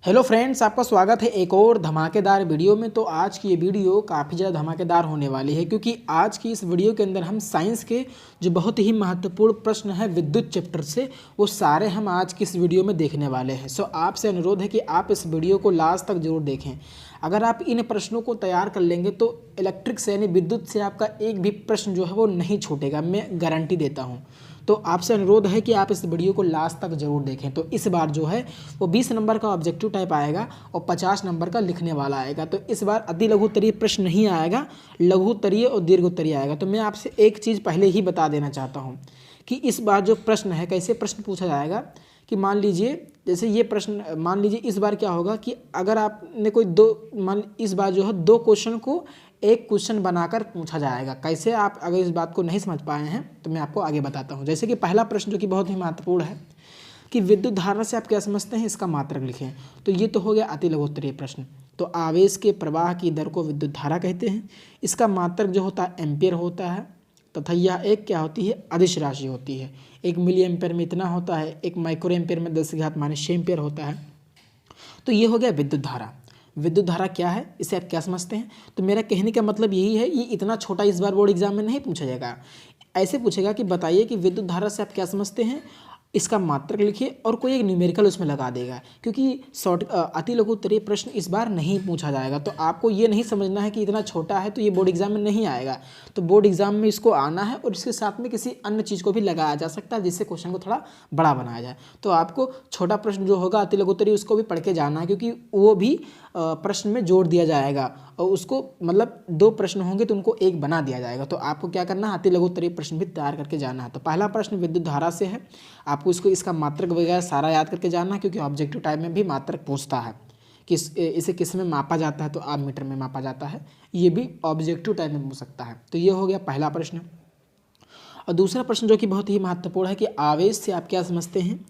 Hello friends, आपका स्वागत है एक और धमाकेदार वीडियो में। तो आज की ये वीडियो काफ़ी ज़्यादा धमाकेदार होने वाली है क्योंकि आज की इस वीडियो के अंदर हम साइंस के जो बहुत ही महत्वपूर्ण प्रश्न है विद्युत चैप्टर से, वो सारे हम आज की इस वीडियो में देखने वाले हैं। सो आपसे अनुरोध है कि आप इस वीडियो को लास्ट तक जरूर देखें। अगर आप इन प्रश्नों को तैयार कर लेंगे तो इलेक्ट्रिक से यानी विद्युत से आपका एक भी प्रश्न जो है वो नहीं छूटेगा, मैं गारंटी देता हूँ। तो आपसे अनुरोध है कि आप इस वीडियो को लास्ट तक जरूर देखें। तो इस बार जो है वो 20 नंबर का ऑब्जेक्टिव टाइप आएगा और 50 नंबर का लिखने वाला आएगा। तो इस बार अति लघु उत्तरीय प्रश्न नहीं आएगा, लघु उत्तरीय और दीर्घ उत्तरीय आएगा। तो मैं आपसे एक चीज़ पहले ही बता देना चाहता हूँ कि इस बार जो प्रश्न है, कैसे प्रश्न पूछा जाएगा कि मान लीजिए जैसे ये प्रश्न, मान लीजिए इस बार क्या होगा कि अगर आपने कोई इस बार जो है 2 क्वेश्चन को एक क्वेश्चन बनाकर पूछा जाएगा। कैसे, आप अगर इस बात को नहीं समझ पाए हैं तो मैं आपको आगे बताता हूँ। जैसे कि पहला प्रश्न जो कि बहुत ही महत्वपूर्ण है कि विद्युत धारा से आप क्या समझते हैं, इसका मात्रक लिखें। तो ये तो हो गया अति लघु उत्तरीय प्रश्न। तो आवेश के प्रवाह की दर को विद्युत धारा कहते हैं। इसका मात्रक जो होता है एम्पियर होता है तथा यह एक क्या होती है, अदिश राशि होती है। 1 मिली एम्पियर में इतना होता है, 1 माइक्रो एम्पियर में 10⁻⁻6 एम्पियर होता है। तो ये हो गया विद्युत धारा। विद्युत धारा क्या है, इसे आप क्या समझते हैं? तो मेरा कहने का मतलब यही है, ये इतना छोटा इस बार बोर्ड एग्जाम में नहीं पूछा जाएगा। ऐसे पूछेगा कि बताइए कि विद्युत धारा से आप क्या समझते हैं, इसका मात्रक लिखिए और कोई एक न्यूमेरिकल उसमें लगा देगा। क्योंकि अति लघु उत्तरीय प्रश्न इस बार नहीं पूछा जाएगा। तो आपको ये नहीं समझना है कि इतना छोटा है तो ये बोर्ड एग्जाम में नहीं आएगा। तो बोर्ड एग्जाम में इसको आना है और इसके साथ में किसी अन्य चीज़ को भी लगाया जा सकता है जिससे क्वेश्चन को थोड़ा बड़ा बनाया जाए। तो आपको छोटा प्रश्न जो होगा अति लघु उत्तरीय, उसको भी पढ़ के जाना है क्योंकि वो भी प्रश्न में जोड़ दिया जाएगा और उसको मतलब 2 प्रश्न होंगे तो उनको एक बना दिया जाएगा। तो आपको क्या करना है, अति लघु उत्तरीय प्रश्न भी तैयार करके जाना है। तो पहला प्रश्न विद्युत धारा से है, आपको इसका मात्रक वगैरह सारा याद करके जाना है क्योंकि ऑब्जेक्टिव टाइप में भी मात्रक पूछता है कि इसे किस में मापा जाता है, तो आप मीटर में मापा जाता है। ये भी ऑब्जेक्टिव टाइप में पूछ सकता है। तो ये हो गया पहला प्रश्न। और दूसरा प्रश्न जो कि बहुत ही महत्वपूर्ण है कि आवेश से आप क्या समझते हैं,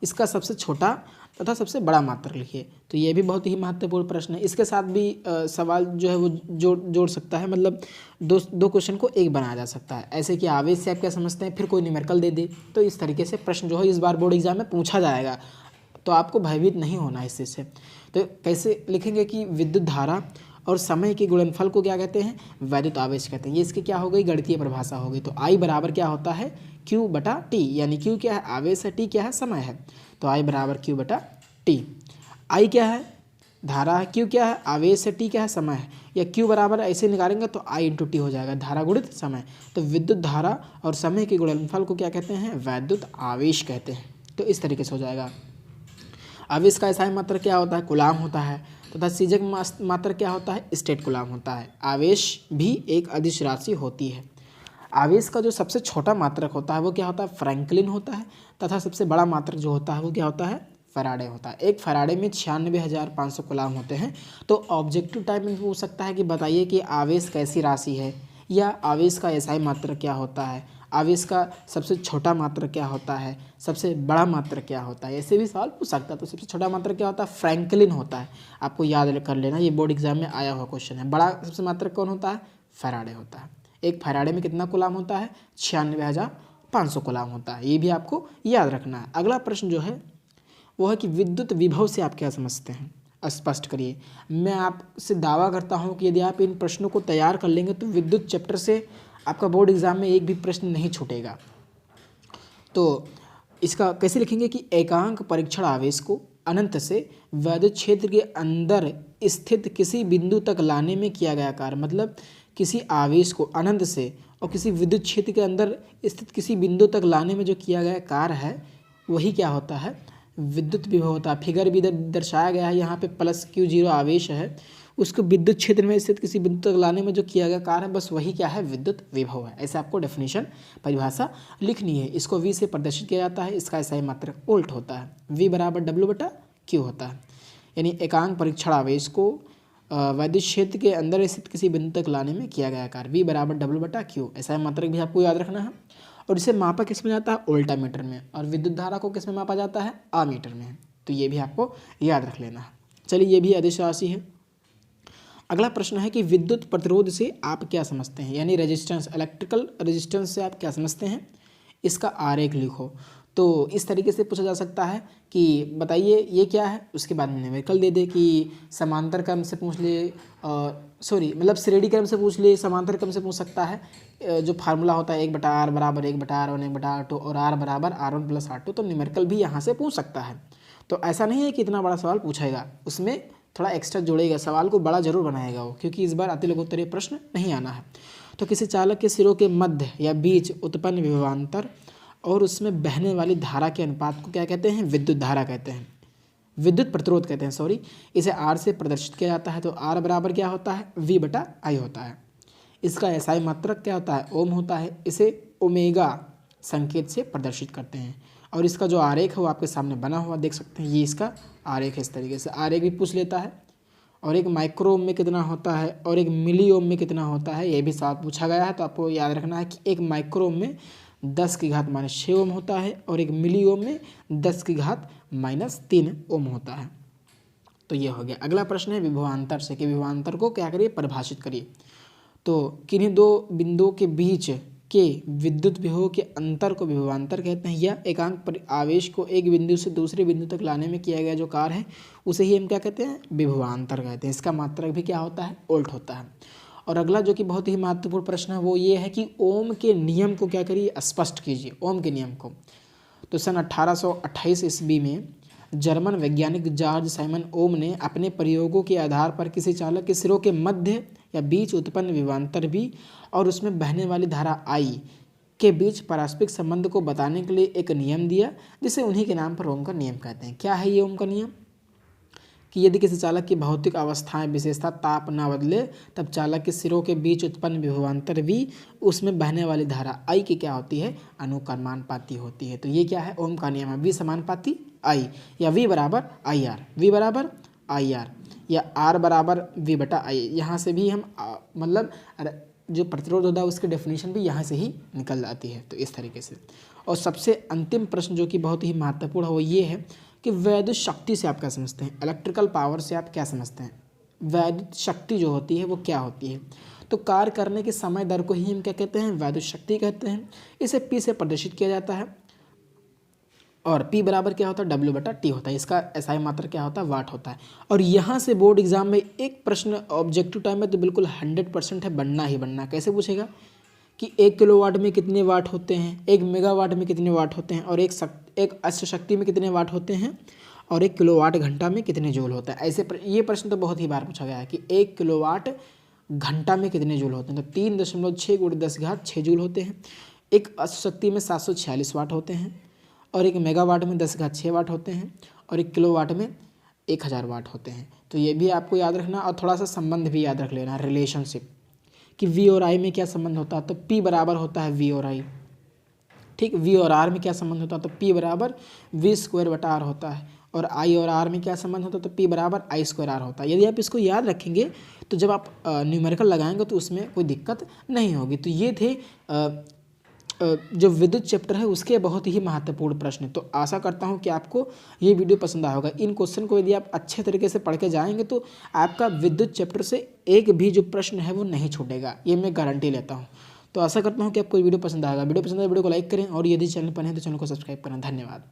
इसका सबसे छोटा तथा सबसे बड़ा मात्रक लिखिए। तो ये भी बहुत ही महत्वपूर्ण प्रश्न है। इसके साथ भी सवाल जो है वो जोड़ सकता है, मतलब दो क्वेश्चन को एक बनाया जा सकता है। ऐसे कि आवेश से आप क्या समझते हैं, फिर कोई न्यूमेरिकल दे दे। तो इस तरीके से प्रश्न जो है इस बार बोर्ड एग्जाम में पूछा जाएगा। तो आपको भयभीत नहीं होना है इस चीज़ से। तो कैसे लिखेंगे कि विद्युत धारा और समय के गुणनफल को क्या कहते हैं, वैद्युत आवेश कहते हैं। ये इसकी क्या हो गई, गणितीय परिभाषा हो गई। तो I बराबर क्या होता है, Q/T, यानी Q क्या है, आवेश है, T क्या है, समय है। तो I बराबर Q/T। I क्या है, धारा है, Q क्या है, आवेश है, T क्या है, समय है। या Q बराबर ऐसे निकालेंगे तो I × T हो जाएगा, धारा गुणित समय। तो विद्युत धारा और समय के गुणनफल को क्या कहते हैं, वैद्युत आवेश कहते हैं। तो इस तरीके से हो जाएगा। आवेश का एसआई मात्रक क्या होता है, कूलाम होता है तथा सीजक मात्रक क्या होता है, स्टेट कूलाम होता है। आवेश भी एक अदिश राशि होती है। आवेश का जो सबसे छोटा मात्रक होता है वो क्या होता है, फ्रैंकलिन होता है तथा सबसे बड़ा मात्रक जो होता है वो क्या होता है, फैराडे होता है। एक फैराडे में 96,500 कूलाम होते हैं। तो ऑब्जेक्टिव टाइप में पूछ सकता है कि बताइए कि आवेश कैसी राशि है, या आवेश का एसआई मात्रक क्या होता है, आवेश का सबसे छोटा मात्रक क्या होता है, सबसे बड़ा मात्रक क्या होता है। ऐसे भी सवाल पूछ सकता है। तो सबसे छोटा मात्रक क्या होता है, फ्रैंकलिन होता है। आपको याद कर लेना, ये बोर्ड एग्जाम में आया हुआ क्वेश्चन है। बड़ा सबसे मात्रक कौन होता है, फैराडे होता है। एक फैराडे में कितना कूलाम होता है, 96,500 कूलाम होता है। ये भी आपको याद रखना है। अगला प्रश्न जो है वो है कि विद्युत विभव से आप क्या समझते हैं, स्पष्ट करिए। मैं आपसे दावा करता हूं कि यदि आप इन प्रश्नों को तैयार कर लेंगे तो विद्युत चैप्टर से आपका बोर्ड एग्जाम में एक भी प्रश्न नहीं छूटेगा। तो इसका कैसे लिखेंगे कि एकांक परीक्षण आवेश को अनंत से वैद्युत क्षेत्र के अंदर स्थित किसी बिंदु तक लाने में किया गया कार्य, मतलब किसी आवेश को अनंत से और किसी विद्युत क्षेत्र के अंदर स्थित किसी बिंदु तक लाने में जो किया गया कार्य है वही क्या होता है, विद्युत विभव होता है। फिगर भी दर्शाया गया है यहाँ पे, +Q0 आवेश है, उसको विद्युत क्षेत्र में स्थित किसी बिंदु तक लाने में जो किया गया कार्य है बस वही क्या है, विद्युत विभव है। ऐसे आपको डेफिनेशन परिभाषा लिखनी है। इसको V से प्रदर्शित किया जाता है। इसका एसआई मात्रक वोल्ट होता है। V बराबर W/Q होता है। यानी एकांक परीक्षण आवेश को वैद्युत क्षेत्र के अंदर स्थित किसी बिंदु तक लाने में किया गया कार्य, V बराबर W/Q। एसआई मात्रक भी आपको याद रखना है। और इसे मापा किस में जाता है, उल्टा मीटर में। और विद्युत धारा को किस में मापा जाता है, आमीटर में। तो ये भी आपको याद रख लेना है। चलिए, ये भी अदिश राशि है। अगला प्रश्न है कि विद्युत प्रतिरोध से आप क्या समझते हैं, यानी रेजिस्टेंस, इलेक्ट्रिकल रेजिस्टेंस से आप क्या समझते हैं, इसका आरेख लिखो। तो इस तरीके से पूछा जा सकता है कि बताइए ये क्या है, उसके बाद में न्यूमेरिकल दे दे कि समांतर क्रम से पूछ ले, मतलब श्रेणी क्रम से पूछ ले, समांतर क्रम से पूछ सकता है। जो फार्मूला होता है 1/r बराबर 1/r1 1/r2 और r बराबर r1 + r2, तो न्यूमेरिकल भी यहाँ से पूछ सकता है। तो ऐसा नहीं है कि इतना बड़ा सवाल पूछेगा, उसमें थोड़ा एक्स्ट्रा जोड़ेगा, सवाल को बड़ा जरूर बनाएगा वो, क्योंकि इस बार अति लघुत्तरीय प्रश्न नहीं आना है। तो किसी चालक के सिरों के मध्य या बीच उत्पन्न विभवांतर और उसमें बहने वाली धारा के अनुपात को क्या कहते हैं? विद्युत धारा कहते हैं, विद्युत प्रतिरोध कहते हैं, सॉरी। इसे R से प्रदर्शित किया जाता है। तो R बराबर क्या होता है? V/I होता है। इसका SI मात्रक क्या होता है? ओम होता है। इसे ओमेगा संकेत से प्रदर्शित करते हैं। और इसका जो आरेख है वो आपके सामने बना हुआ देख सकते हैं, ये इसका आरेख है। इस तरीके से आरेख भी पूछ लेता है। और एक माइक्रो ओम में कितना होता है और एक मिली ओम में कितना होता है, ये भी साथ पूछा गया है। तो आपको याद रखना है कि एक माइक्रो ओम में 10⁻⁻6 ओम होता है और एक मिली ओम में 10⁻³ ओम होता है। तो ये हो गया। अगला प्रश्न है विभवांतर से, कि विभवांतर को क्या करिए? परिभाषित करिए। तो किन्हीं दो बिंदुओं के बीच के विद्युत विभव के अंतर को विभवांतर कहते हैं, या एकांक आवेश को एक बिंदु से दूसरे बिंदु तक लाने में किया गया जो कार्य है उसे ही हम क्या कहते हैं? विभवांतर कहते हैं। इसका मात्रक भी क्या होता है? वोल्ट होता है। और अगला जो कि बहुत ही महत्वपूर्ण प्रश्न है वो ये है कि ओम के नियम को क्या करिए? स्पष्ट कीजिए, ओम के नियम को। तो सन 1828 ईस्वी में जर्मन वैज्ञानिक जॉर्ज साइमन ओम ने अपने प्रयोगों के आधार पर किसी चालक के सिरों के मध्य या बीच उत्पन्न विभवांतर V और उसमें बहने वाली धारा I के बीच पारस्परिक संबंध को बताने के लिए एक नियम दिया, जिसे उन्हीं के नाम पर ओम का नियम कहते हैं। क्या है ये ओम का नियम? कि यदि किसी चालक की भौतिक अवस्थाएं विशेषता ताप न बदले तब चालक के सिरों के बीच उत्पन्न विभवांतर V उसमें बहने वाली धारा I की क्या होती है? अनुक्रमानुपाती होती है। तो ये क्या है? ओम का नियम है। V समानुपाती I, या V बराबर IR, V बराबर IR, या R बराबर V/I। यहाँ से भी हम मतलब जो प्रतिरोध होता है उसकी डेफिनेशन भी यहाँ से ही निकल जाती है। तो इस तरीके से। और सबसे अंतिम प्रश्न जो कि बहुत ही महत्वपूर्ण है वो ये है कि वैद्युत शक्ति से आप क्या समझते हैं? इलेक्ट्रिकल पावर से आप क्या समझते हैं? वैद्युत शक्ति जो होती है वो क्या होती है? तो कार्य करने के समय दर को ही हम क्या कहते हैं? वैद्युत शक्ति कहते हैं। इसे P से प्रदर्शित किया जाता है। और P बराबर क्या होता है? W/T होता है। इसका SI मात्रक क्या होता है? वाट होता है। और यहाँ से बोर्ड एग्जाम में एक प्रश्न ऑब्जेक्टिव टाइम में तो बिल्कुल 100% है, बनना ही बनना। कैसे पूछेगा? कि 1 किलोवाट में कितने वाट होते हैं, 1 मेगावाट में कितने वाट होते हैं, और एक अश्व शक्ति में कितने वाट होते हैं, और 1 किलोवाट घंटा में कितने जूल होता है। ऐसे ये प्रश्न तो बहुत ही बार पूछा गया है कि 1 किलोवाट घंटा में कितने जूल होते हैं। तो 3.6 × 10⁻6 जूल होते हैं। एक अश्व शक्ति में 746 वाट होते हैं, और 1 मेगावाट में 10⁻6 वाट होते हैं, और 1 किलोवाट में 1000 वाट होते हैं। तो ये भी आपको याद रखना, और थोड़ा सा संबंध भी याद रख लेना, रिलेशनशिप, कि V और I में क्या संबंध होता है। तो P बराबर होता है V और I, ठीक। V और R में क्या संबंध होता है? तो P बराबर V² R होता है। और I और R में क्या संबंध होता है? तो P बराबर I²R होता है। यदि आप इसको याद रखेंगे तो जब आप न्यूमेरिकल लगाएंगे तो उसमें कोई दिक्कत नहीं होगी। तो ये थे जो विद्युत चैप्टर है उसके बहुत ही महत्वपूर्ण प्रश्न। तो आशा करता हूं कि आपको ये वीडियो पसंद आया होगा। इन क्वेश्चन को यदि आप अच्छे तरीके से पढ़ के जाएंगे तो आपका विद्युत चैप्टर से एक भी जो प्रश्न है वो नहीं छूटेगा, ये मैं गारंटी लेता हूं। तो आशा करता हूं कि आपको वीडियो पसंद आएगा। वीडियो पसंद आए वीडियो को लाइक करें, और यदि चैनल पर हैं तो चैनल को सब्सक्राइब करें। धन्यवाद।